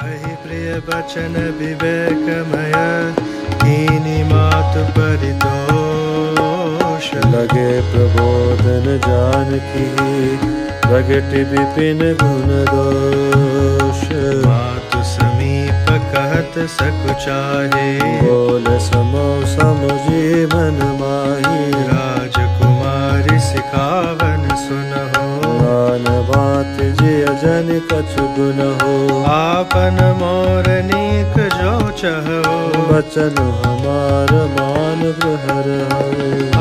कही प्रिय बचन विवेकमय, कीनी मातु परितोष। लगे प्रबोधन जानकी, प्रगट विपिन गुण दोष। मातु समीप कहत सकुचाहे, बोल समो समझी मन माही। राजकुमारी सिखावन सुनहो, मान बात जिय जन कछु गुण हो। आपन मोर नीक जो चहो, बचन हमार मान ग्रहर हो।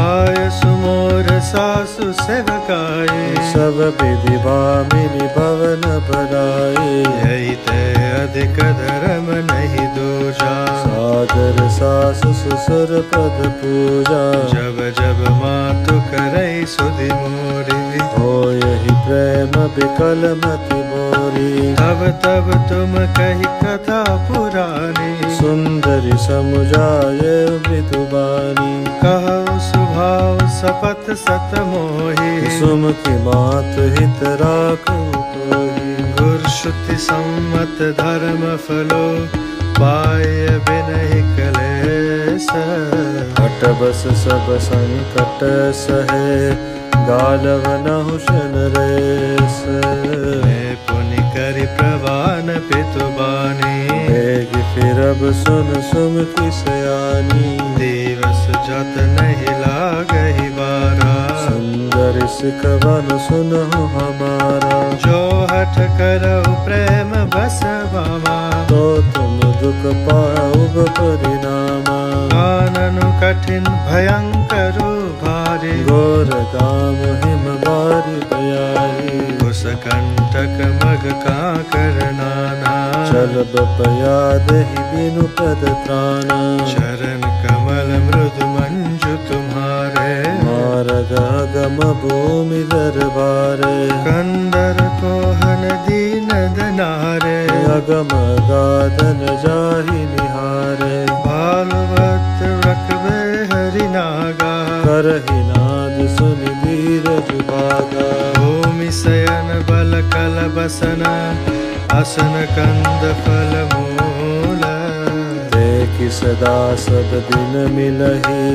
आय सुमोर सासु सेवकाए, सब विधि भामिनी भवन बनाए। यही ते अधिक धर्म नहीं दूजा, सादर सास ससुर पद पूजा। जब जब मातु करई सुधि मोरी, हो यही प्रेम विकल मति मोरी। तब तब तुम कही कथा पुरानी, सुंदरी समुझाए मृदुबानी। कहो सुभाव सपथ सत मोही, सुमुखी मात हित राखो तोहि। गुर श्रुति सम्मत धर्म फलो, पाय बिनहि कलेस। हट बस सब संकट सहे, गालव नहु शन रेस। मैं पुनि करि प्रवान पितु बानी, बेग फिरब सुन सुमति सयानी। दिवस जत नहीं लागहि बारा, सुंदर सिखवन सुनहु हमारा। जो हठ करऊ प्रेम बस बामा, तो तुम दुख पाउब परिणामा। काननु कठिन भयंकर भारी, घोर काम हिम बारी बयारी। कुस कंटक मग काकर नाना, चलब पया दहि बिनु पद त्राना। चरण कमल मृदु मंजु तुम्हारे, मार्ग अगम भूमि दरबारे। कंदर कोहन दीन दनारे, अगम गादन जाहि निहारे। बालवत रखबे हरि नागा, करहि नाद सुनि धीरज भागा। भूमि शयन बल कल बसन, असन कंद फल मूल। देखि सदा सब दिन मिलहि,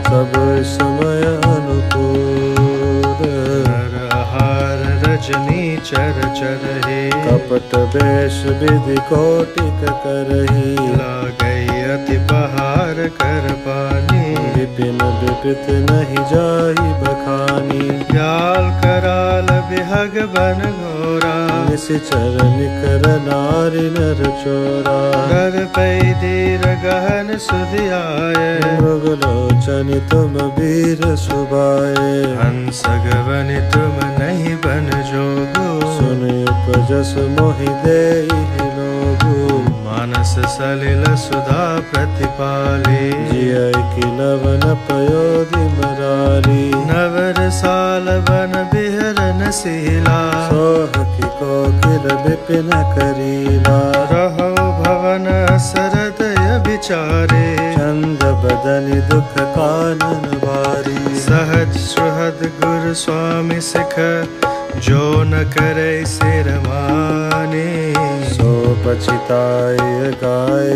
सब समय अनुकूल। नर आहार रजनी चर चरहि, कपट वेश विधि कौटिक करहि। लागई अति पहार कर पानी, विपिन विपित नहीं जाहि बखानी। व्याल कराल बिहग बन घोरा, निशिचर निकर नारी नर चोरा। डर पै धीर गहन सुधि आए, मृगलोचन तुम वीर सुबाए। हंस गवन तुम नहीं बन जोगो, सुन उपजस मोहि देहि लोगु। मानस सलिल सुधा प्रतिपाली, जिय कि लवन पयोधि मरारी। नवर साल बन बिहरन शीला, सोह कि कोकिल विपिन करीला। रहो भवन सरदय विचारे, चंद बदनि दुख कानन वारी। सहज सुहद गुर स्वामी सिख, जो न करे सिर माने। सो पछिताय गाय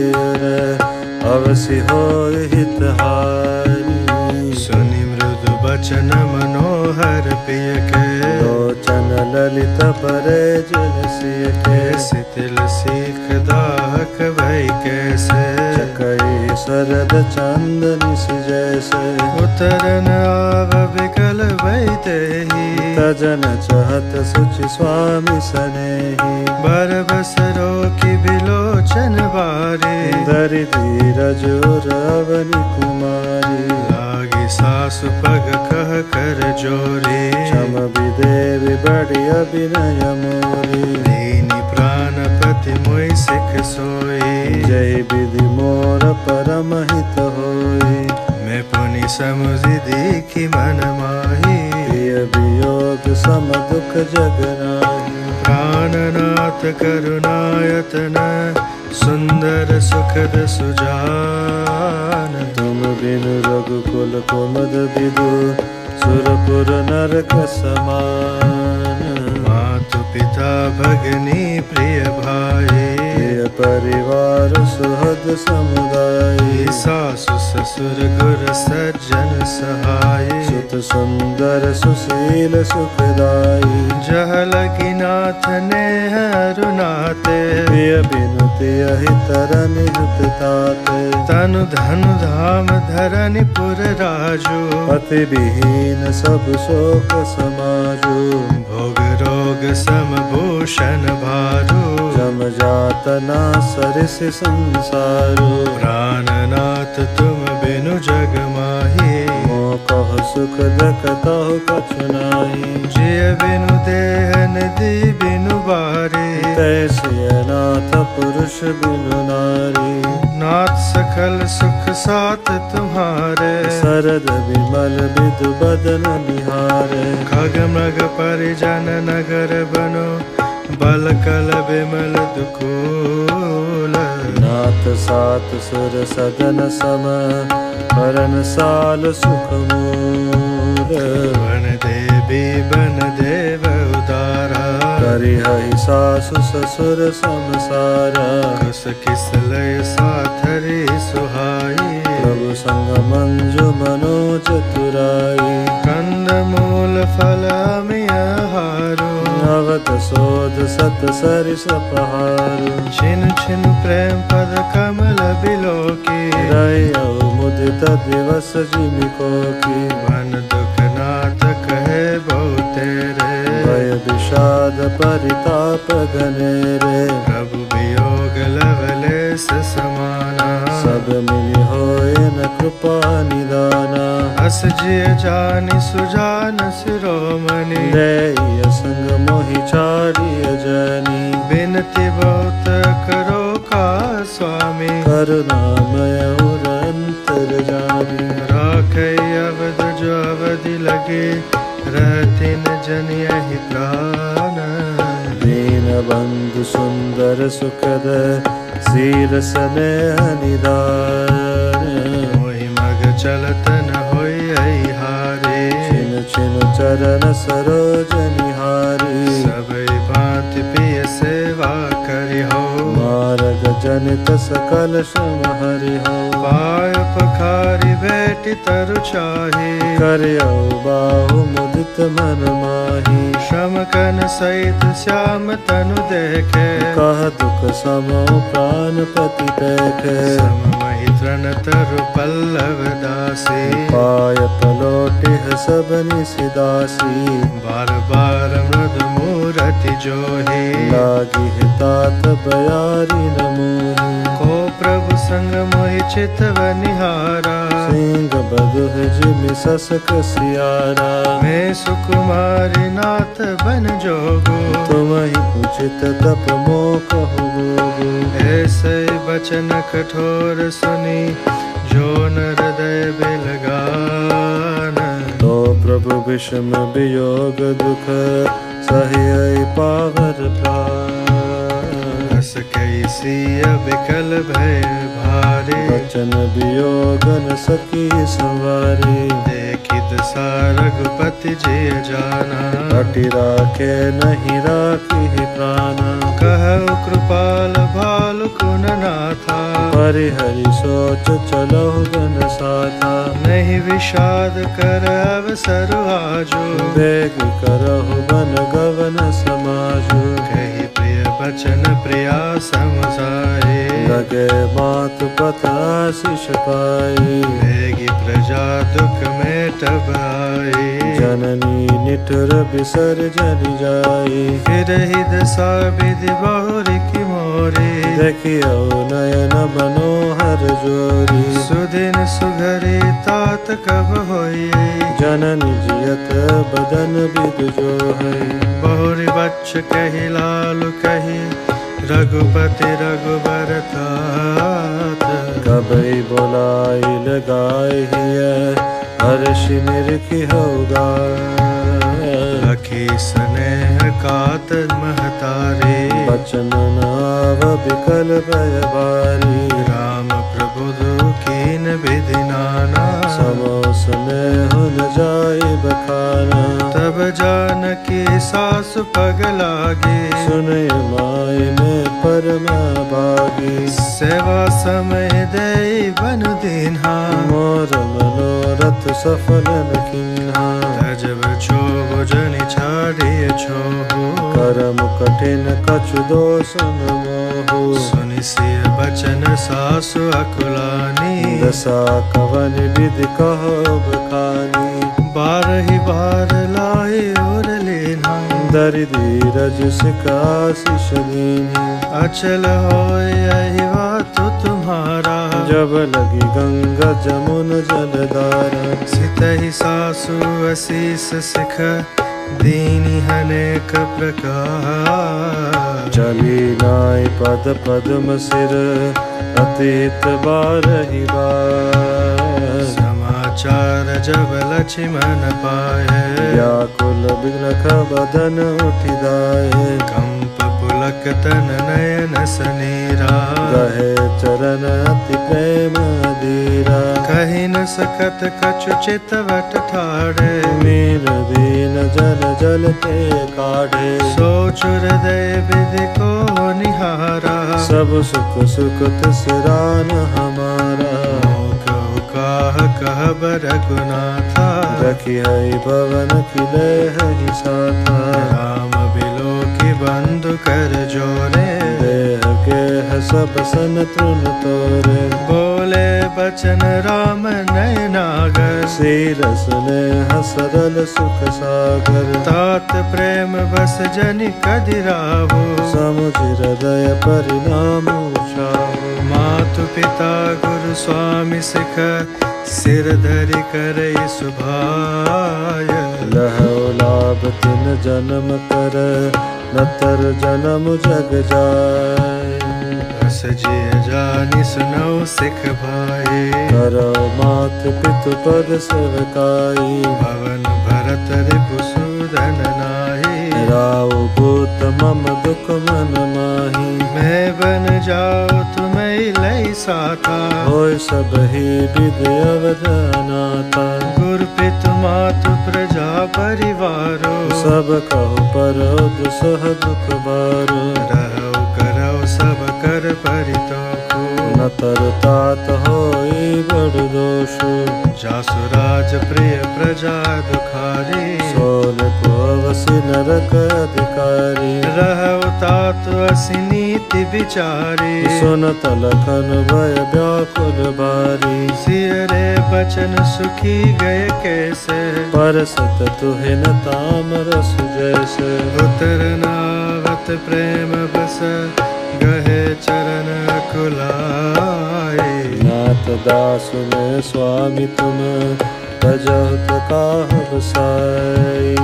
अवसि होय हितहारी। सुनि मृदु बचन मनोहर पिय के, लोचन ललित परे जल सिय के। सितिल सीख दाहक भई कैसे, चकई शरद चंदनि जैसे। उतरन आव विकल भई तेहि, तजन चहत सुचि स्वामी सनेहि। बरबस रोकी बिलोचन बारे, धरि धीरज उर अवनि कुमारी। लागी सासु पग कह कर जोरे, क्षम विदेवि बड़ी अभिनय मोरी। दीनी प्राणपति मोहि सिख सोई, जय विधि मोर परम हित होई। मैं पुनि समुझि देखी मन माही, प्रिय वियोग सम दुख जग नाही। प्राणनाथ करुणायतन, सुंदर सुखद सुजान। तुम बिनु रघुकुल कुमद विदु, सुरपुर नरक समान। मातु पिता भगिनी प्रिय भाई, प्रिय परिवार सुहृद समुदाय। सासु ससुर गुर सज्जन सहाय। सुत सुंदर सुशील सुखदाई। जह लगी नाथ नेह अरुनाते। प्रिय बिनुति यहि तरनि हित ताते। तनु धनु धाम धरनि पुर राजू। पति विहीन सब शोक समाजू। भोग रोग सम भूषण भारू। जम जातना सरिस संसारू। प्राणनाथ तुम बिनु जग माही। मोह कह सुख देखतहु कछु नाहि। जिय बिनु देह निधि बिनु बारी। तैसिय नाथ पुरुष बिनु नारी। नाथ सकल सुख साथ तुम्हारे। सरद विमल विदु बदन निहारे। खग मृग परिजन नगर बनो। बल कल विमल दुकूल। नाथ सात सुर सदन सम। परन साल सुख मूल। बन देवी बन देव उदारा। करिहहि सासु ससुर समसारा। कुस किस लय साथरी सुहाई। प्रभु संग मंजु मनो चतुराई। कंद मूल फल अमिय हारू। नवत शोध सत सरिस पहारू। छिन छिन प्रेम पद कमल बिलोकी। रयउ मुदित दिवस जिमिको की। मन दुख नाथ कहे बहु तेरे। भय विषाद परिताप घनेरे। प्रभु वियोग लवलेस समाना। सब मिलि होय न कृपा निदाना। अस जिय जानि सुजान शिरोमणि। लेय संग मोहि छाड़िय जनी। बिनती बहुत करो का स्वामी। करुणामय अंतर जामी। राखै अवध जो अवधि लगे। रहतिन जन यहि प्राण। दीन बंधु सुंदर सुखद। सीर स्नेह निदान। मोहि मग चलत न होई हारे। छिन छिन चरण सरोज निहारी। सबई भांति पिय सेवा करि हो। मार्ग जनित सकल श्रम हरि हो। पाय पखारी बेटी तरु चाही। करियौ बाहु मुदित मन माही। श्रम कन सहित श्याम तनु देखे। कह दुख समो प्राण पति पेखे। सममहि तृण तरु पल्लव दासी। पाय पलोटिह सब निसिदासी। बार बार मृदु मूरति जोही। लागी हितात बयारी न मोही। को प्रभु संग मोहि चित बनिहारा। सिंह बधुह जिमि ससक सियारा। मैं सुकुमारी नाथ बन जोगो। तुमहि उचित तप मोह कहु गोगो। ऐसे बचन कठोर सुनी। जो न हृदय बिलगान। तो प्रभु विषम वियोग दुख। सहिय पावर प्राण। रस कैसी बिकल भय भारी। वचन वियोगन सकी सवारी। देखित सा रघुपति जिय जाना। हटि राखे नहीं राखी प्राण। कहु कृपाल भालु कुन नाथा। परिहरि सोच चलहु गन साथा। नहीं विषाद कर अवसर आजो। बेग करहु मन गवन समाजु। कही प्रिय बचन प्रिया समझाए। लगे मातु पत आशीष पाई। बेगी प्रजा दुख में टब आई। जननी निठुर विसर्जन जाई। फिर दशा विधि बहुरी की मोरी। देखियो नयन मनोहर जोरी। सुदिन सुघरी तात कब होई। जननी जियत बदन विदु जो है। बहुरी बच्च कही लालु कही। रघुपति रघुबर तात। कबई बोलाई लगाई हिय। हर्षि निरखी होगा। लखी स्नेह कात महतारी। बचन नाव विकल भय भारी। राम प्रभु कीन विधि नाना। समोस में हुन जाय बखाना। तब जानकी सासु पग लागी, सुने माई में परम भागी। सेवा समय देई बनु दीन्हा, मोर मनोरथ सफल न किन्हा। तजब छोबु जनि छाड़िए छोहु, कर्म कठिन कछु दोष न मोहु। सुनि सिय बचन सासु अकुलानी, दशा कवन विधि कहो बखानी। बारहि बार लाए और लेना, दरि धीरज सिख आशीष दीन्ही। अचल होय अहिवा तो तुम्हारा, जब लगी गंगा जमुन जलधारा। सितहि सासु असीस सिख दीनी अनेक प्रकार। चली नाय पद पद्म सिर, अतीत बारहि बार। समाचार जब लक्ष्मण पाए, व्याकुल बिलख बदन उठि दाए। कंप पुलक तन नयन सनीरा, गहे चरण अति प्रेम धीरा। कहि न सकत कछु चितवट ठाड़े, मीर दीन जन जल ते काढ़े। सोच हृदय विधि को निहारा, सब सुख सुख तिसरा न हमारा। कह रघुनाथा, रखी हई भवन खिले हरि साथा। राम बिलो की बंधु कर जोरे, देह के है सब सन तृण तोरे। बोले बचन राम नयनागर, सीरस ने सरल सुख सागर। तात प्रेम बस जनि कदिराहु, समुझ हृदय परिणाम उछाहु। मातु पिता गुरु स्वामी सिख, सिर धरि करई सुभाय। लहौ लाभ तिन जन्म कर, नतर जन्म जग जाय। बस जिय जानि सुनौ सिख भाई, करो मात पितु पद सेवकाई। भवन भरत रिपुसूदन नाहि, राव भूत मम दुख मन माही। मैं बन जाओ तुम्हें लई साथा, होय सब ही विधि अवदानाता। गुरु पितु मातु प्रजा परिवारो, सब कहो पर दुसह दुख बारो। रहो करो सब कर परितोषु, न तर तात होई बड़ दोषु। जासु राज प्रिय प्रजा दुखारी, सोल को अवसि नरक अधिकारी। रहो तात असी नीति विचारी, सुनत लखन भय व्याकुल भारी। सिय रे बचन सुखी गए कैसे, पर सत तुहिन तामरस जैसे। उतर नावत प्रेम बस, गहे चरण अकुलाए। नाथ दासु में स्वामी तुम, तजहुत काह बसाई।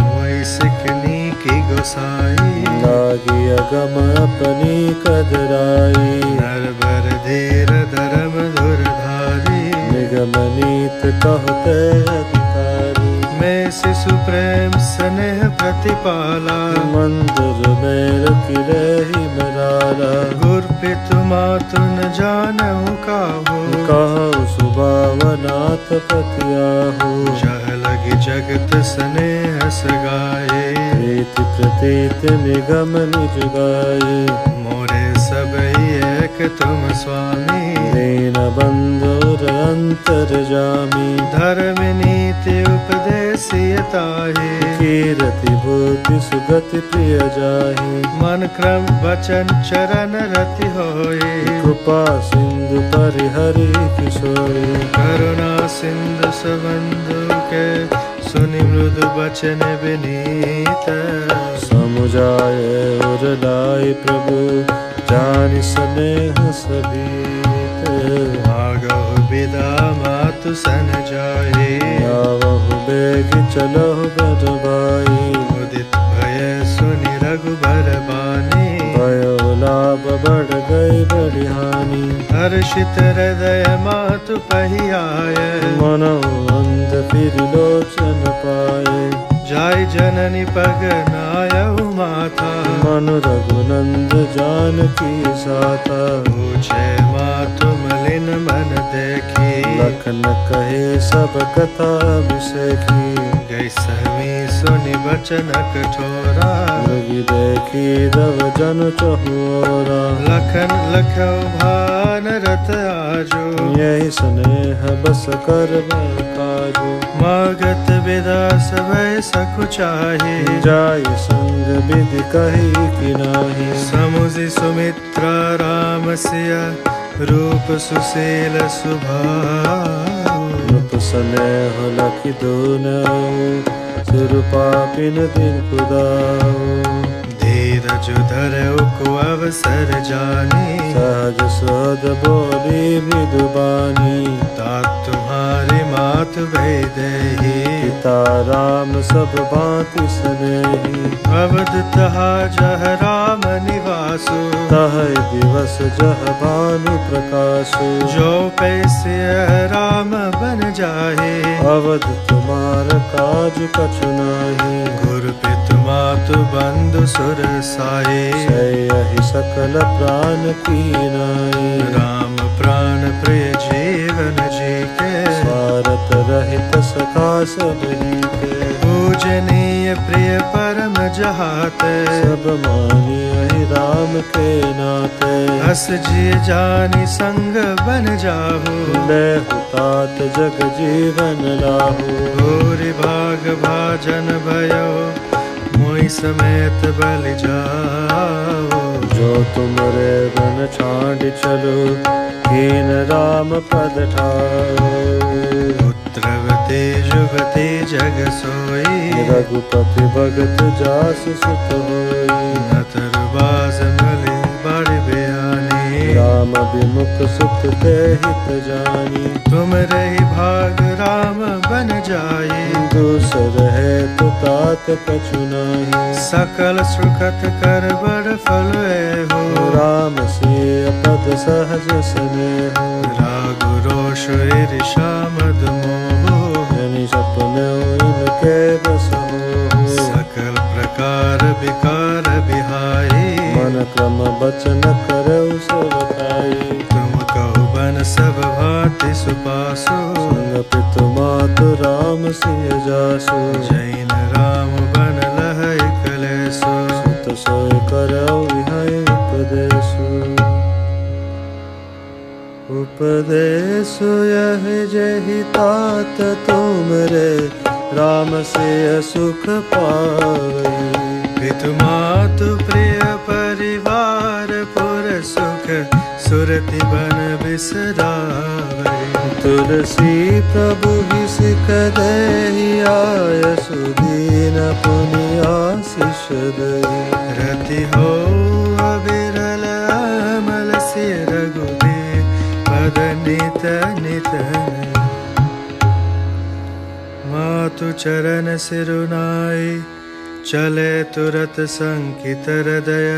वही सिकनी की गोसाई, लागी अगम अपनी कदराई। नर बर धीर धर्म धुरधारी, निगम नीत कहते अधिकारी। मैं शिशु प्रेम स्नेह प्रतिपाला, मंदिर में रखी रही मरारा। गुरु पितु मातु न जानहु काहू, कहो सुभावनाथ पतियाहू। जह लगी जगत स्नेह सगाए, प्रीति प्रतीत निगम निज गाये। मोरे सब एक तुम स्वामी, दीन बंधुर अंतर जामी। धर्म नीति उपदेशियताहि, कीरति भूति सुगति प्रिय जाहि। मन क्रम वचन चरण रति होए, कृपा सिंधु परिहरि किशोरी। करुणा सिंधु सबंधु के, सुनि मृदु वचन विनीत। समुझाए उर लाए प्रभु, जानि स्नेह सबीत। मागहु बिदा मातु सन जाए, आवहु बेग चलहु बर भाई। मुदित भय सुनि रघुबर बानी, भयो लाभ बढ़ गई बड़ी हानि। हर्षित हृदय मातु पहियाय, मनहु अंध फिर लोचन पाए। जाय जननी पग नायहु माथा, मनु रघुनंद जानकी साथा। पूछे मातु मलिन मन देखी। लखन कहे सब कथा बिसेखी। गई सहमी सुनि बचन कठोरा। मृगी देखी दव जन चहुरा। लखन लख्यो भान रत आजो। यही स्नेह बस कर काजो। मागत विदा सभै सकुचाही। जाय संग विधि कही कि नाही। समुझि सुमित्रा राम सिया रूप सुशील सुभाऊ। रूप स्नेह लखि दुनऊ। सिर पापिन दिन कुदाऊ। धीरज धरऊ को अवसर जानी। सहज सद बोली मृदुबानी। तात तुम्हारी मात भय देही। पिता राम सब भांति स्नेही। अवध तहा जह राम निवासु। तह दिवस जह भानु प्रकाशु। जो पैसे राम बन जाहे। अवध तुम्हार काज कछु नाही। गुरु पितु मातु बंधु सुर साये। सही सकल प्राण की नाई। राम प्राण प्रिय जीवन जी के। स्वार्थ रहित सखा सब ही के। पूजनीय प्रिय परम जहाते। सब मानियहि राम के नाते। हस जिय जानि संग बन जाहु। लेहु तात जग जीवन लाहु। भूरि भाग भाजन भयो। मोहि समेत बलि जाओ। जो तुमरे बन छांड चलो। कीन राम पद ठाओ। पुत्रवती जुगति जग सोई। रघुपति भगत जासु सुत होई। नतर बास मलि बड़ि बयानी। राम विमुख सुत ते हित जानी। तुम रही भाग राम बन जाई। दूसर है तो तात कछु नाही। सकल सुखत कर बड़ फल हो। राम से पद सहज स्नेह। राग रोष ईर्षा मद मोह। जनि सपने इनके बस हो। सकल प्रकार विकार बिहाई। मन क्रम बचन करऊ सेवकाई। तुम कहो बन सब भांति सुपासो। संग पितु मातु राम सिय जासु। जैन राम बन लहै कलेसो। सुत सोय करऊ विहै उपदेशु। उपदेशु यह जेहि तात तुमरे। राम सिय सुख पावई। पितु मातु प्रिय परिवार पुर सुख। सुरति बन बिसरावै। तुलसी प्रभु सिख देहि आयसु। दीन पुनि आशीष दई। रति हो अविरल अमल सिय रघुबीर पद नित नित। मातु चरण सिरुनाई। चले तुरत संकित हृदय।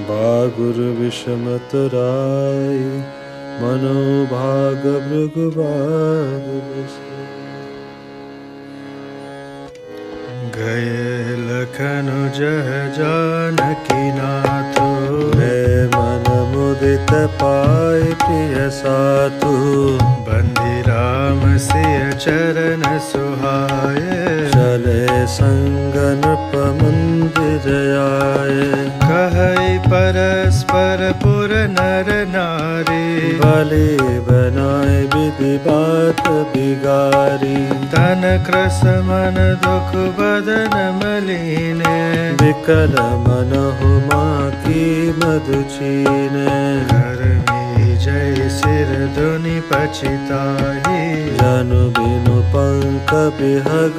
बागुर विषम तुराई। मनोभाग भृगु बाग बिसै। गए लखनु जह जानकी नाथो। मैं मन मुदित पाई प्रिय सातु। बंदी राम सिय चरण सुहाए। चले संग नृप मंदिर आए। कहई परस्पर पुर नर नारी। बलि बनाए विधि बात बिगारी। तन क्रस मन दुख बदन मलीने। विकल मनहु माँ की मधु छीने। धर्मी जय सिर धुनि पछिताही। जनु बिनु पंक बिहग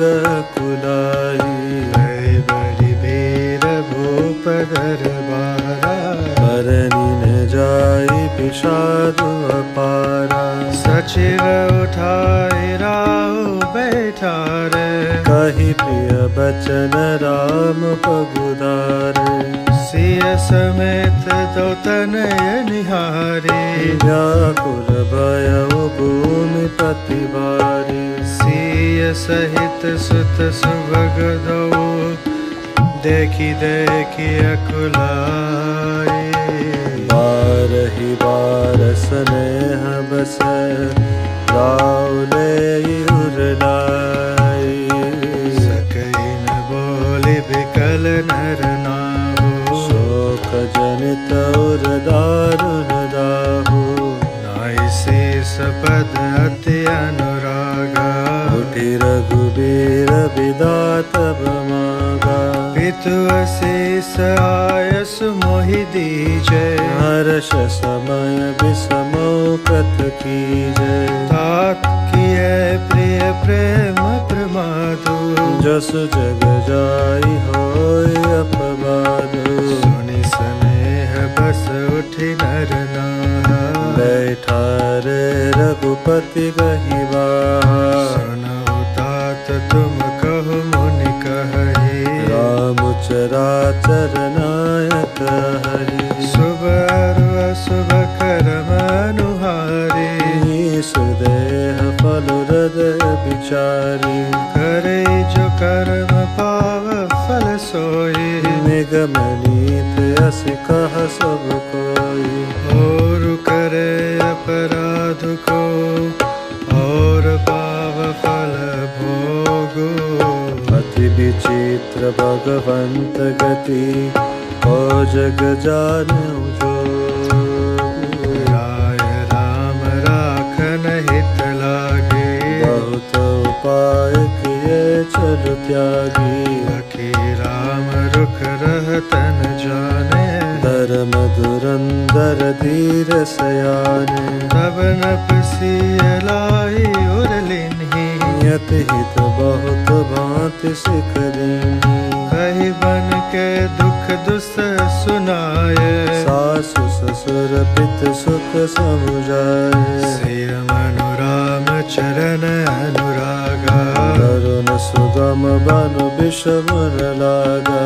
कुलाही। भय बड़ि वीर भूप दरबारा। बरनी न जाई विषाद अपारा। सचिव उठाई राहु बैठारे। कही प्रिय बचन राम पगुधारे। सिय समेत दो तनय निहारी। व्याकुल भयउ भूमि प्रतिवारी। सिय सहित सुत सुभग दो। देखी देखी अकुलाई। बारहि बार स्नेह असुर दारुण दाहु। नाई शेष पद अति अनुरागा, उठी रघुबीर विधात मागा। पितु अशेष आयस मोहि दीजै, हर्ष समय विषमो कृत कीजै। तात किए प्रिय प्रेम प्रमादु, जसु जग जाई होय अपवादु। सुनि स्नेह बस उठि नर नाहा, बैठा रे रघुपति गहि बाहा। सुनहु तात तुम कहु मुनि कहि, राम चराचर नायक हरि। शुभ अरु अशुभ कर्म अनुहारे, सुदेह फल हृदय विचारी। करे जो कर्म पाव फल सोई, निगम नीत अस कह सब कोई। और करे अपराध को, और पाव फल भोगो। अति विचित्र भगवंत गति, को जग जानऊ जो। राय राम राखन हित लागे, बहुत उपाय किए चल त्यागी। लखी राम रुख रहतन जाने, धर्म धुरंधर धीर सयाने। तब नपसियलाई उर लिन्ही, यत हित बहुत भांति सिख दीन्ही। कही बन के दुख दुसह सुनाए, सासु ससुर पित सुख समुझाए। सिय मनु राम चरण अनुरागा, करुण सुगम बनु विषम न लागा।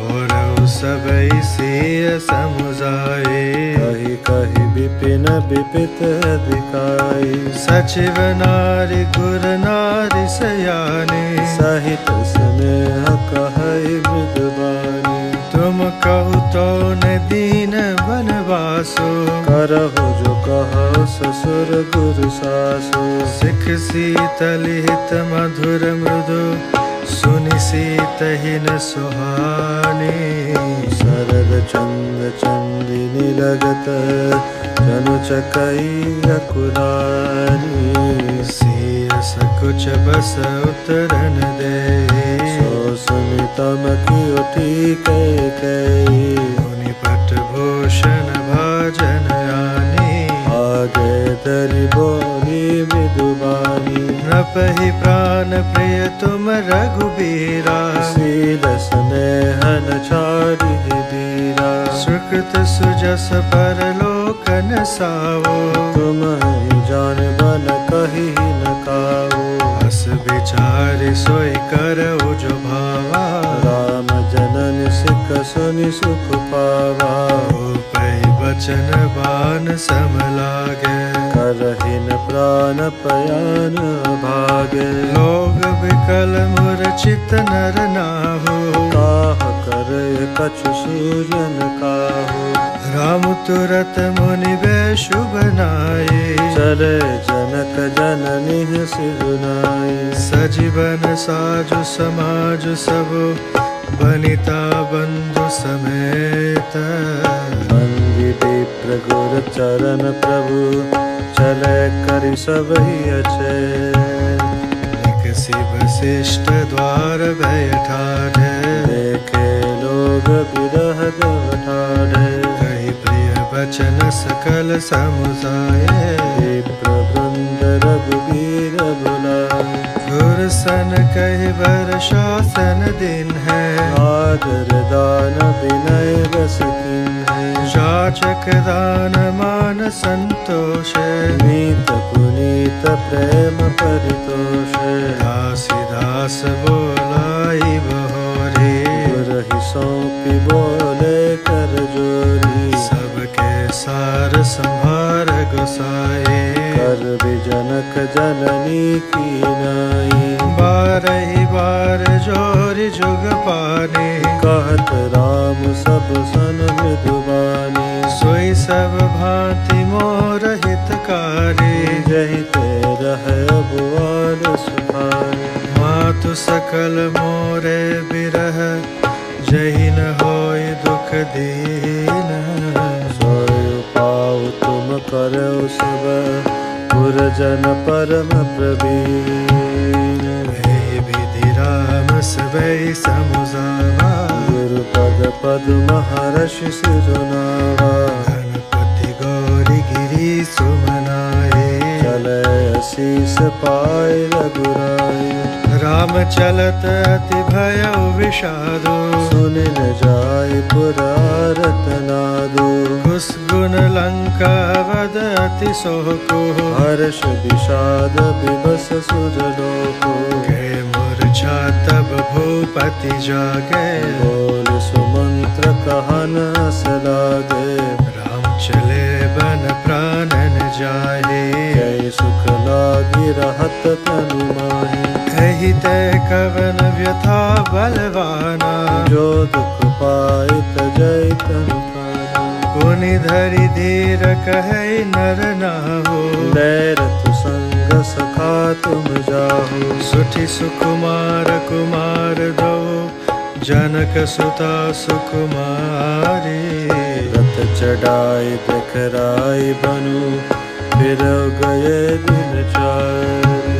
और सब सिय समुझाए, कही कही विपिन विपित अधिकाई। सचिव नारी गुर नारी सयानी, सहित स्नेह कहई मृदुबानी। तुम कहु तो न दीन बनवासो, करहु जो कहो ससुर गुरु सासु। सिख शीतल हित मधुर मृदु, सुनि सीतहि न सुहानी। शरद चंद चंदिनी लगत, जनु चकई अकुलानी। सिय सकुच बस उतरन दे, सो सुनितम की उठी कई। मुनि पट भूषण भाजन आनी, आगे धरि बोली मृदुबानी। नपहि प्राण प्रिय तुम रघुबीरा, शील स्नेह न छाड़ी धीरा। सुकृत सुजस परलोकन सावो, तुम ही जान बन कही न काऊ। अस विचार सोई करऊ जो भावा, राम जनन सिख सुनि सुख पावा। पै बचन बान सम लागे, करहिन प्राण पयान भागे। लोग विकल मूर्छित नर नाहु, काह करे कछु सूजन काहू। राम तुरत मुनि बेशु बनाए, चले जनक जननी सिरुनाई। सजीवन साजु समाज सब, बनिता बंधु समेत। बंदी विप्र गुर चरण प्रभु, चले करि सब ही अच्छे। निकसि वशिष्ठ द्वार बैठाढ़े, देखे लोग बिरह ठाढ़े। कही प्रिय वचन सकल समुझाए, विप्र वृंद रघुबीर बुलाए। गुर सन कहि बर शासन दिन है, आदर दान विनय रस कीन्हे। जाचक दान मान संतोष, नीत पुनीत प्रेम परितोष। दासी दास बोलाई बहोरी, गुरहि सौंपी बोले कर जोरी। सबके सार संभार गोसाई, कर विजनक जननी की नाई। बारही बार जोरी जुग पानी, कहत राम सब सन मृदुबानी। सोई सब भांति मोर हितकारी, जहि ते रहे भुवन सुखाई। मातु सकल मोरे बिरह, जहि न होय दुख दीन। करौ सब पुरजन परम प्रवीण। विधि राम सबई समुझावा गुरुपद पद्म हर्षि सिरुनावा। गणपति गौरी गिरी सुमनाए चले असीस पाए रघुराई। राम चलत अति भयउ विषादो सुनि न जाय पुरारत नादो। कुस गुण लंका वद अति सोको हर्ष विषाद विवश सुरलोको। गए मूर्छा तब भूपति जागे बोल सुमंत्र कहन अस लागे। राम चले बन प्राणन जाहे जय सुख लागी रहत तनु माहि। कही ते कवन व्यथा बलवाना जो दुख पाए तजय तनु प्राना। पुनि धरि धीर कहे नर नाहो लैरत संग सखा तुम जाहो। सुठि सुकुमार कुमार दो जनक सुता सुकुमारी। रथ चढ़ाई देखराई बनु फिर गए दिन चारि।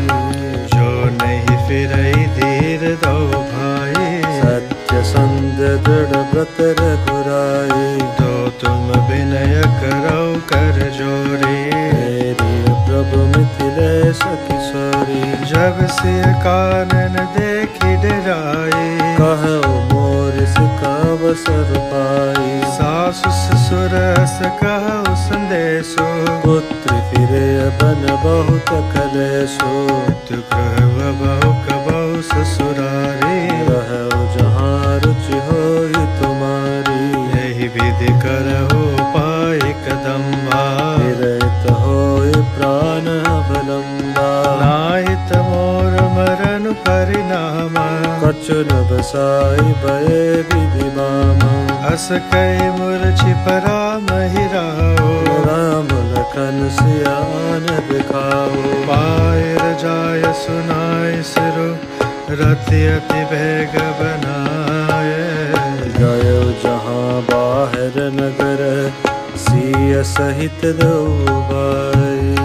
जो नहीं फिरई धीर दो भाई सत्य संध दृढ़ व्रत रघुराई। तो तुम विनय करो कर जोरे मेरी प्रभु मिथिलेश किशोरी। जब सिय कानन देखि डराए कहु मोर सिकाव सर पाई। सासु ससुर अस कहु संदेशो पुत्र फिरे बन बहुत कलेशो। तु गृह बहु कबहु ससुरारी रहु जहाँ रुचि होई तुम्हारी। यही विधि करहु पाए कदम्बा विरहित होई प्राण अवलंबा। नाहित मोर मरण परिणाम कछु न बसाई भये विधि बामा। अस कई मूर्छि पराम हिराओ राम लखन सियान दिखाओ। पायर जाय सुनाय सिरो रति अति वेग बनाए। गयो जहाँ बाहर नगर सिय सहित दो भाई।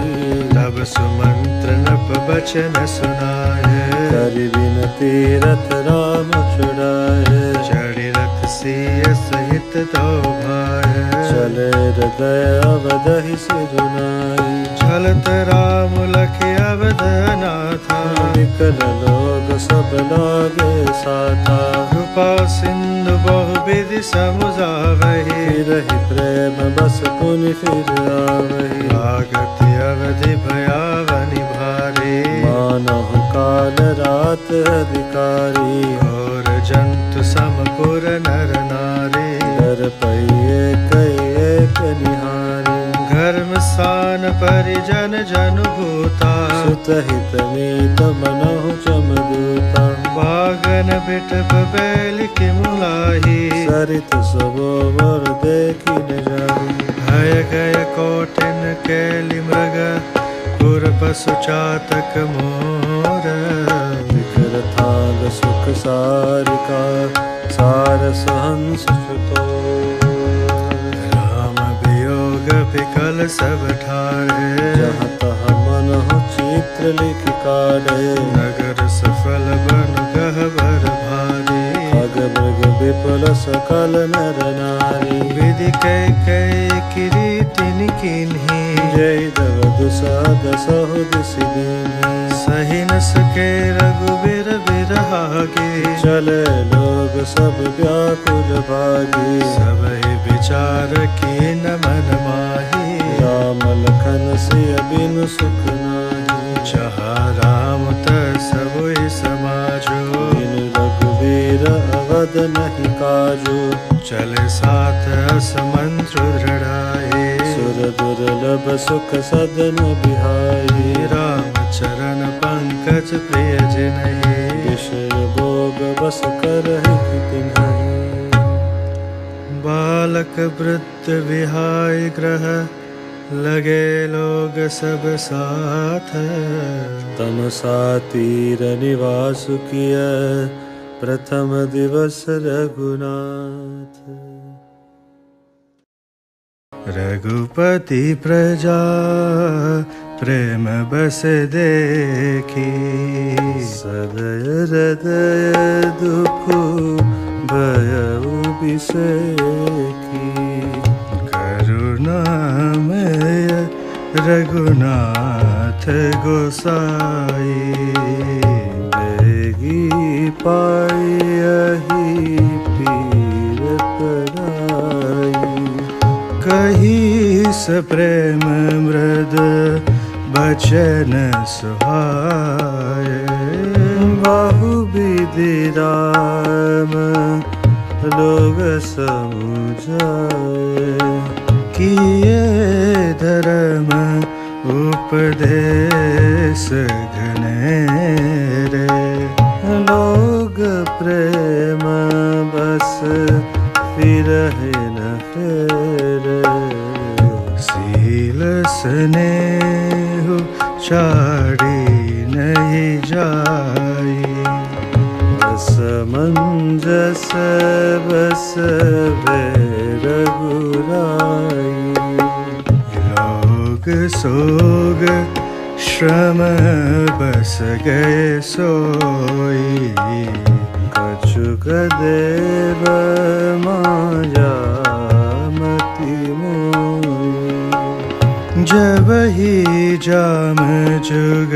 तब सुमंत्र नप बचन सुनाए कर बिनती रथ राम छुड़ाए। चढ़ी रथ सिय सहित दो भाई चले हृदय अवधहि सिरुनाई। चलत राम लखि अवधनाथा विकल लोग सब लागे साथा। कृपा सिंधु बहु विधि समुझावहि फिरहि प्रेम बस पुनि फिर आवहि। लागत अवधि भयावनि भारी मानहु काल रात अधिकारी। और जंतु समपुर नर नारी डर पइए कई एक निहारी। धर्म स्थान परिजन जन भूता सुत हित मीत मनहु चमदूता। बागन बिटप बैल की मुलाही सरित सरोवर देखि न जाहि। भय गय कोटिन केलि मृग पुर पशु चातक मोर। विकर थाल सुख सारिका सारस हंस सुतो। राम वियोग विकल सब ठारे जहाँ तहाँ मनहु चित्र लिख काढ़े। नगर सफल बन गहवर भारी खग मृग विपुल सकल नर नारी। विधि कई कई किरीटिन किन्ही जय दव दुसाद सहु दिसि दीन्ही। सही न सके रघुवीर बिरहागे चले लोग सब व्याकुल भागी। सब ही विचार की न मन माही राम लखन सिय बिनु सुख नाही। जहाँ राम तसबुई समाजो बिनु रघुवीर अवध नहीं काजो। चले साथ अस मंत्र दृढ़ाए सुर दुर्लभ सुख सदन बिहाई। राम चरण पंकज प्रिय जिनहि विषय भोग बस करहि तिन्हि। बालक वृद्ध विहाय ग्रह लगे लोग सब साथ। तमसा तीर निवास किय प्रथम दिवस रघुनाथ। रघुपति प्रजा प्रेम बस देखी, सदय हृदय दुख भयउ बिसेखी। करुणामय रघुनाथ गोसाई, बेगी पायहि पीर पराई। कही स प्रेम मृद बचन सुहाए, बहु विधि राम लोग समुझाए। किए धर्म उपदेश घनेरे, लोग प्रेम बस फिरहि न फेरे। सील स्नेह छाड़ी नहीं जाई, असमंजस बस रघुराई। लोग सोग श्रम बस गए सोई, कछुक देव माया मति मोई। जब ही जाम जुग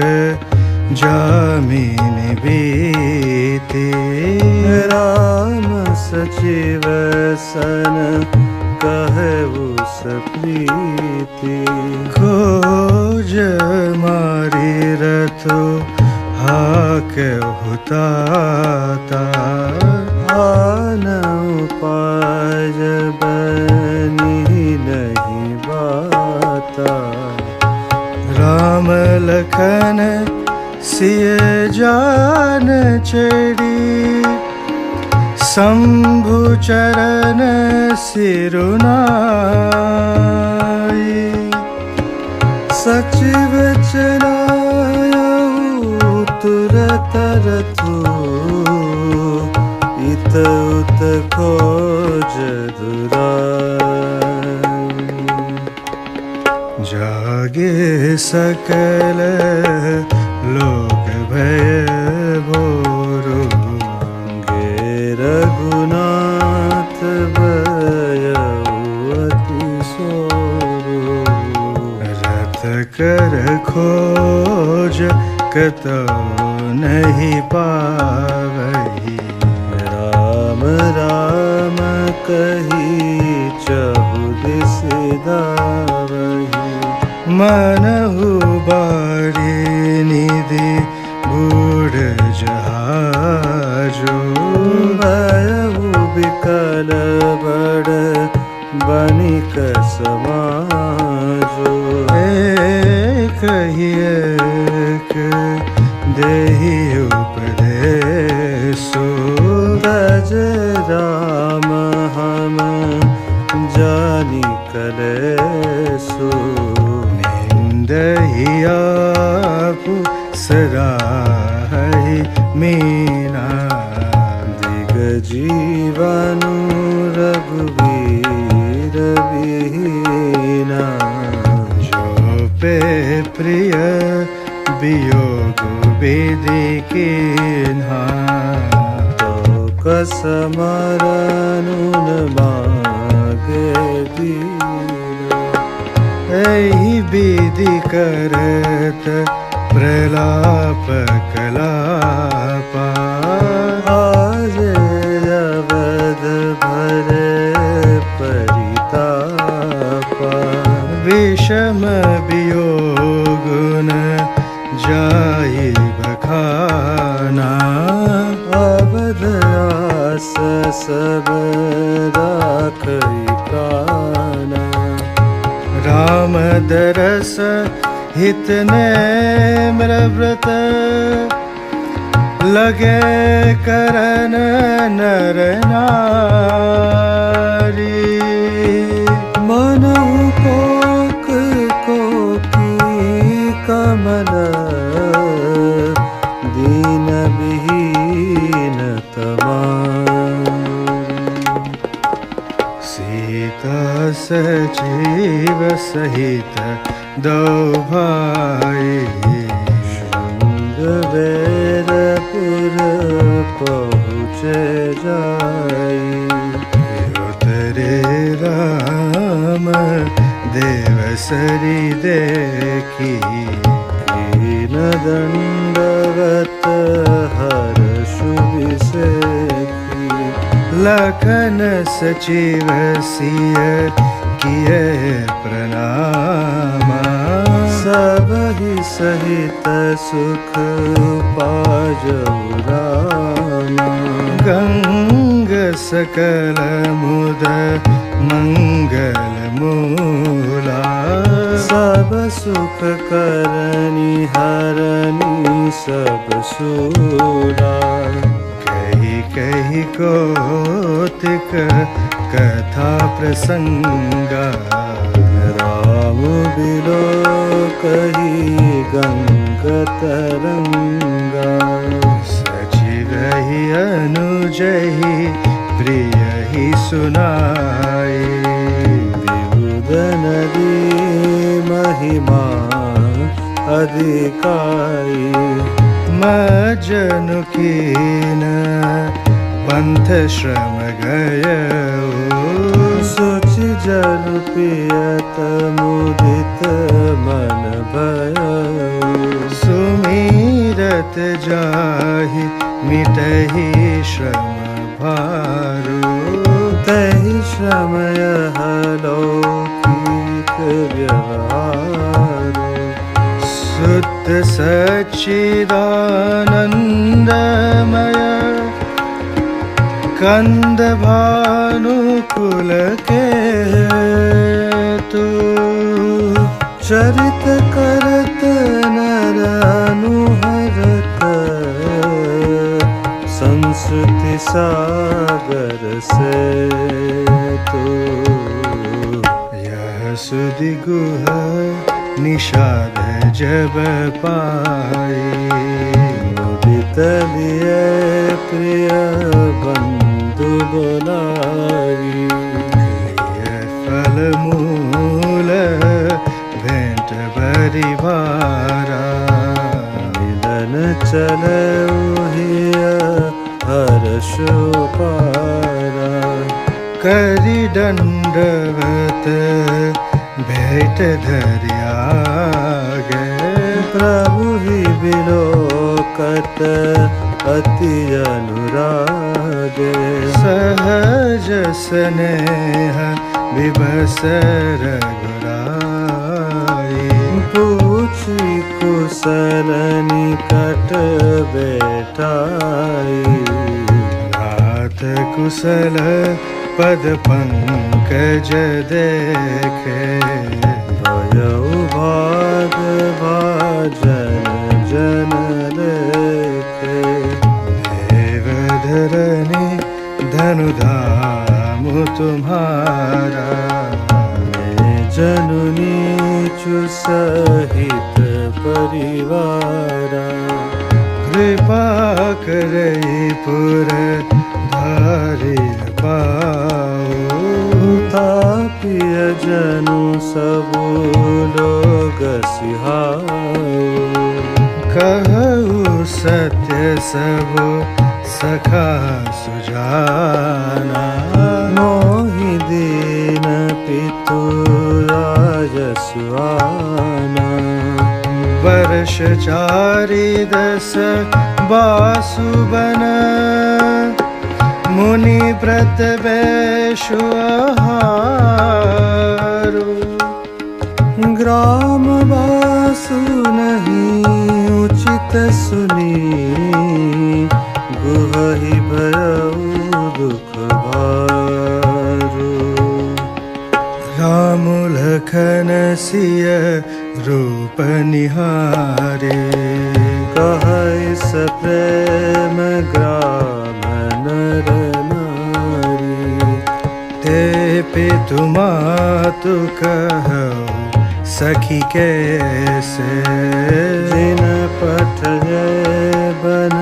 जामिन बीती, राम सचिव सन कहु सप्रीति। खोज मारी रथो हाक हुताता, आन उपाय बनी नहीं बाता। राम लखन सिय जान चढ़ी, शंभु चरण सिरुनाई। सचिव चलायऊ तुरत रथु, इत उत खोज दुराई। जागे सकल लोक भय भोरो, रघुनाथ भयउ अति सोरो। रथ कर खोज कतौ नहीं पावही, राम राम कही चहु दिस दावही। मनहु बारी निधि बूढ़ जहाजो, भयउ विकल बड़ बनिक समाजो। एक ही एक देहि उपदेशो, गज राम हम जानी कलेसु। निंदहि आप सराहि मीना, दिग जीवनु रघुवीर विहीना। जो पे प्रिय वियोग विधि कीन्हा, तो कस मरनु न मागे दीना। एहि विधि करत प्रलाप कलापा, आज अवध भरे परितापा। विषम वियोग न जाहि बखाना, अवध आस सब राखई प्राणा। राम दरस हित नेम्र व्रत, लगे करन नर नारी। मनहु कोक कोकी कमल, दीन विहीन तमारी। सीता सहित सचिव सहित दो भाई शृंगवेरपुर पहुँचे जाई। उतरे राम देवसरी देखी दीन दंडवत हर्षु विसेखी। लखन सचिव सिय किए प्रणामा सबहि सहित सुख पाजौ रामा। गंग सकल मुद मंगल मूला सब सुख करनी हरनी सब सूरा। कही कही कौतिक कथा प्रसंगा राम बिलो कही गंग तरंगा। सचिव ही अनुजहि प्रिय ही सुनाई विबुध नदी महिमा अधिकाई। मजनु कीन पंथ श्रम गयो सोचि जल पियत मुदित मन भयो। सुमिरत जाहि मिटहि श्रम भारो तहि श्रमय लौकिक व्यवहारो। शुद्ध सच्चिदानंदमय कंद भानुकुल के तू चरित करत नर अनुहरत संस्कृति सागर से तू। यह सुधि गुह निषाद जब पाई मुदित लिए प्रिय बंधु बोलाई। फल मूल भेंट बरि भारा मिलन चले हर्ष पारा। करि दंडवत भेंट धरिया गए प्रभु ही बिलोकत अति अनुरागे। सहज स्नेह विवस रघुराई पूछी कुशल निकट बैठाई। नाथ कुशल पद पंकज देखे भयउ भाग भाजन जन देखे। देव धरनी धनुधाम तुम्हारा मैं जननी नीचु सहित परिवारा। कृपा करई पुर धारि पाओ तापिय जनु सबु लोग सिहाओ। कहु सत्य सब सखा सुजाना मोहि दीन पितु राजसुआना। वर्ष 4 बासुबन मुनि व्रत वैशु आहारो। ग्राम वासु नहीं उचित सुनी गुहहि भयउ दुख भारो। राम लखन सिय रूप निहारे कहै स प्रेम ग्राम नर नारी। ते पितु मातु कहौ सखी कैसे जिन पठय बन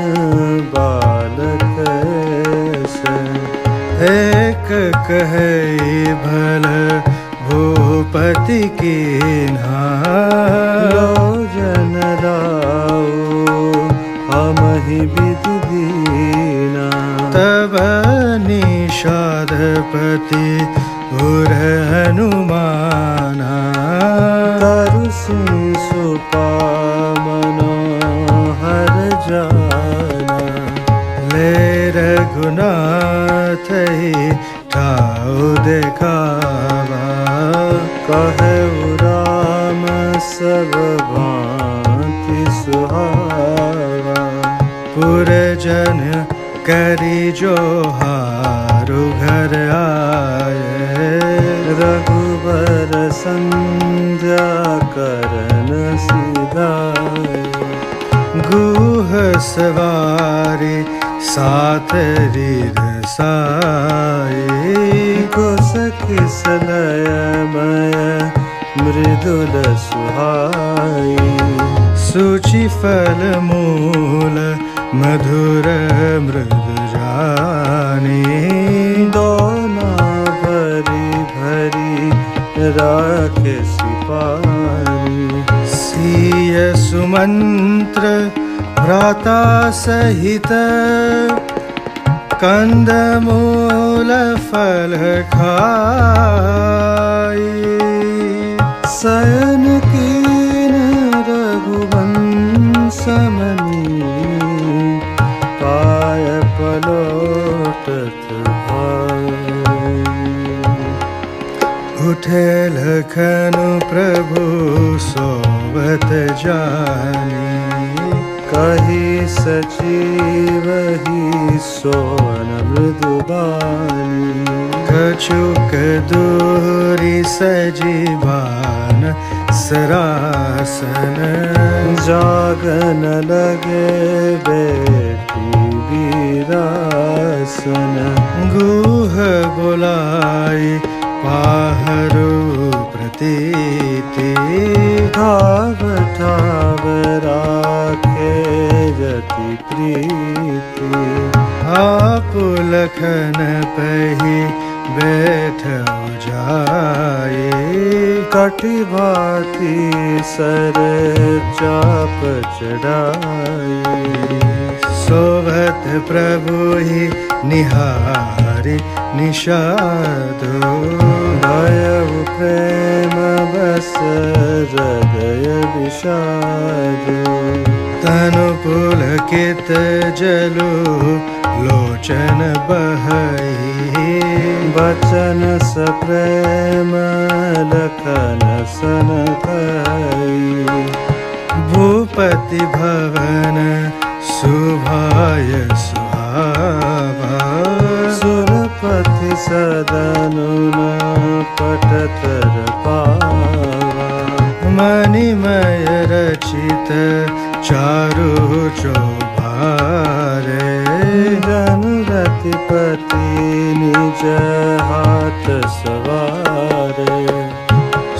बालक ऐसे। एक कहै भल भो रघुपति कीन्हा। लो जन लाओ हम ही विद दीना। तब निषादपति उर हनुमाना। तरु सुपामनो हर जाना। ले रघुनाथ ही ठाउ देखावा। कहु राम सब भांति सुहावा। पुरजन करी जोहारु घर आए। रघुबर संध्या करन सिधाए। गुह सवारी साथ रिरसाए। सखि सलयमय मृदुल सुहाई। सुचि फल मूल मधुर मृदु जानी। दोना भरी भरी राखे सिपाही। सिय सुमंत्र भ्राता सहित कंदमूल फल खाई। शयन कीन रघुवंश मनी। पाय पलोटत भाई। उठे लखनु प्रभु सोवत जानी। कही सजीवहि सोवन मृदुबानी। कछुक दूरी सजीवान सरासन। जागन लगे बेटी वीरासन। गुह बुलाई पाहरु प्रतीति। ठाव ठाव राखे जति प्रीति। आप लखन पही बैठ जाए। कटि भाति सर चाप चढ़ाई। सोवत प्रभु ही निहारी निषादो। भयउ प्रेम बस हृदय विषादो। तनु पुलकित जलु लोचन बहई। बचन स प्रेम लखन सन कई। भूपति भवन सुभाय सुहावा। सुरपति सदनुन पटतर पावा। मणिमय रचित चारु चौभारे। रतिपति निज हाथ सवारे।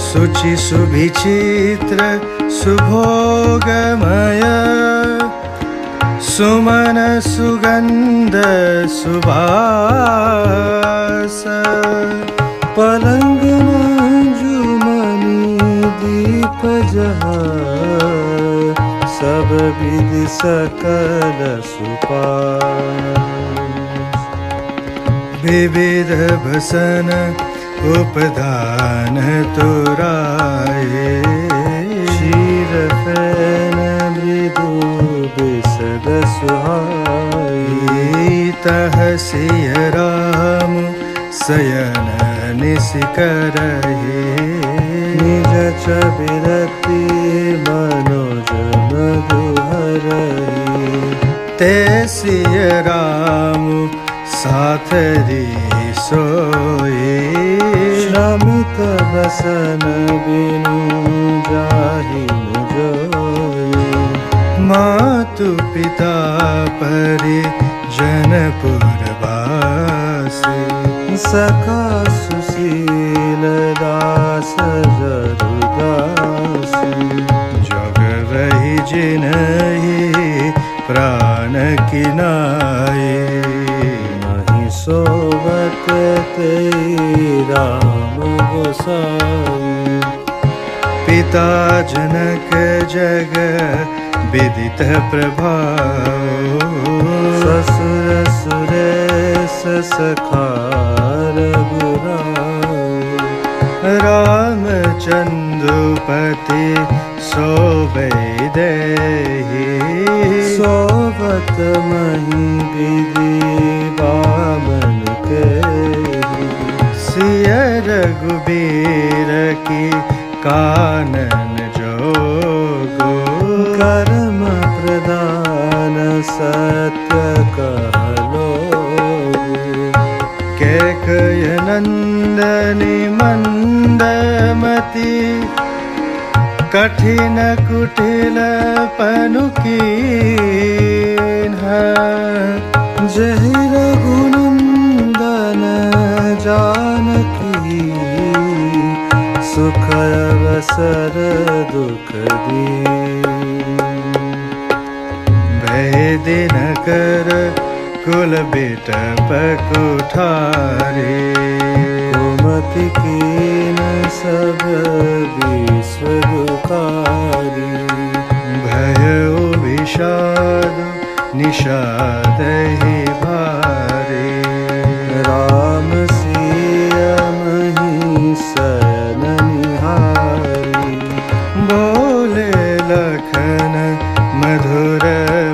सुचि सुविचित्र सुभोगमय। सुमन सुगंध सुवास। पलंग मंजुमणि दीप जहा। सब विधि सकल सुपास। विविध भसन उपदान तुराए। क्षीर फैन मृदु बिसद सुहाई। तह सिय राम शयन निशिकरहि। निज छबिरति मनोज मधुहरहि। ते सिय राम साथरी सोई। श्रमित बसन बिनु जाहि न जोई। मातु पिता परि जनपुरवासी। सखा सुशील दास जरुदासी। जग रही जिनहि प्राण की नाई। नहीं सोवत तेई राम गोसाई। पिता जनक जग विदित प्रभाव, ससुर सुरेश सखा रघुराव। रामचंद्रपति सोबै देहि, सोबत मही विधि बामन केहि। सिय रघुबीर की कानन जोगो, कर्म प्रदान सत्य कहलोगु। कैकेयी नंदनी मंदमती, कठिन कुटिल पनु कीन्हा। जहि रघुनंदन जानकी, सुख अवसर दुख दीन। भय दिन कर कुल बिटप कुठारे, कुमति कीन सब विश्व दुखारी। भयो विषाद निषाद ही भारे, राम सिया मही शयन निहारी। बोले लखन मधुर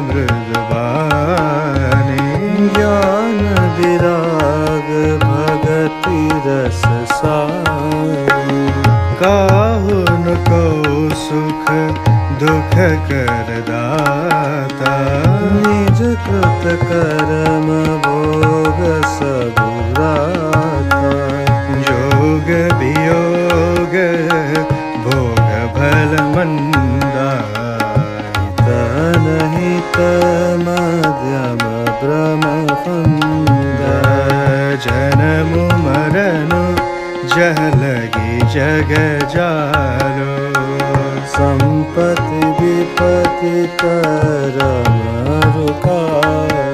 मृदुबानी, ज्ञान विराग भगति रस सारी। काहुन को सुख दुख कर दाता, निज कृत कर्म भोग सब राता। जोग वियोग भोग भल मंदा, तनहित मध्यम भ्रम फंदा। जन्म मरण जह लगी जग जालो, संपत्ति विपत्ति करम रुकालो।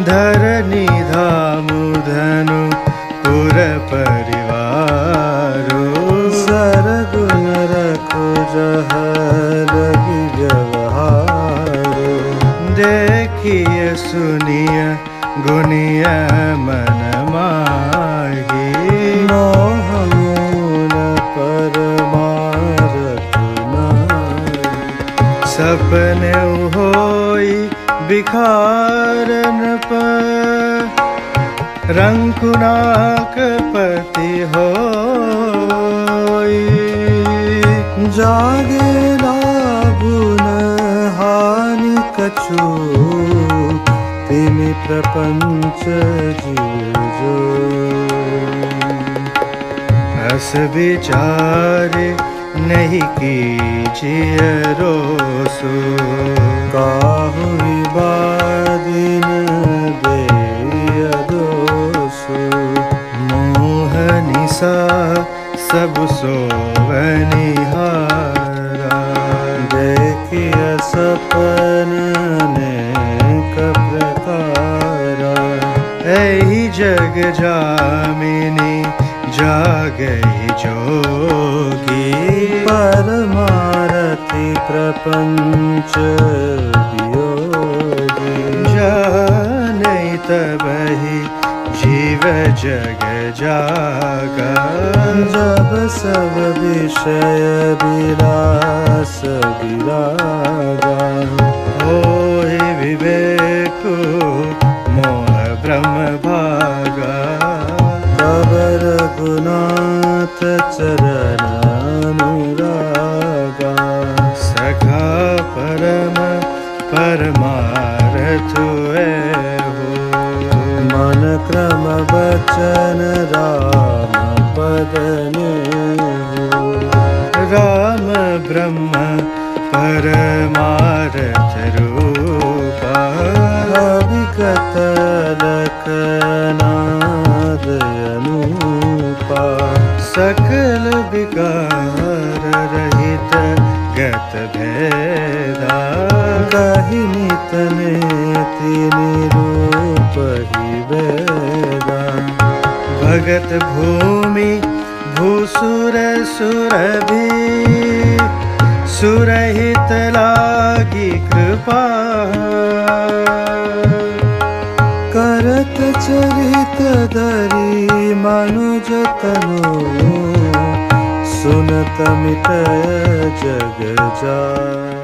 धरनी धामु धनु पुर परिवारो, सरगुन रखो जह लगी व्यवहारो। देखिए सुनिए गुनिय मन माही, मोह मूल परमारथ नाहि। सपने होई बिखारन पर, रंकुनाक पति होई। जागे लाभु न हानि कछु, तिनि प्रपंच जीव जो। हस विचारे नहीं कीजिए रोसो, काहु बादिन देय दोषो। मोह निशा सब सोवनिहारा, देखिय सपन अनेक प्रकारा। ऐहि जग जामिनी जागई जोगी, परमारथि प्रपंच वियोगी। जानै तबहि जीव जग जागा, जब सब विषय विलास विरागा। होय विवेको मोह ब्रह्म भागा, तब रघुनाथ चरण अनुरागा। सखा परम परमारथ हो, मन क्रम वचन राम पद नेहु। राम ब्रह्म परमारथ रूपा, अविगत लखनाद अनूपा। सकल विकार रहित गत भेदा, कहि नित नेति निरूप ही वेदा। भगत भूमि भूसुर सुरभि, सुरहित लागी कृपा करत चरित धरी मनुज तनु सुनत मिटय जग जाय।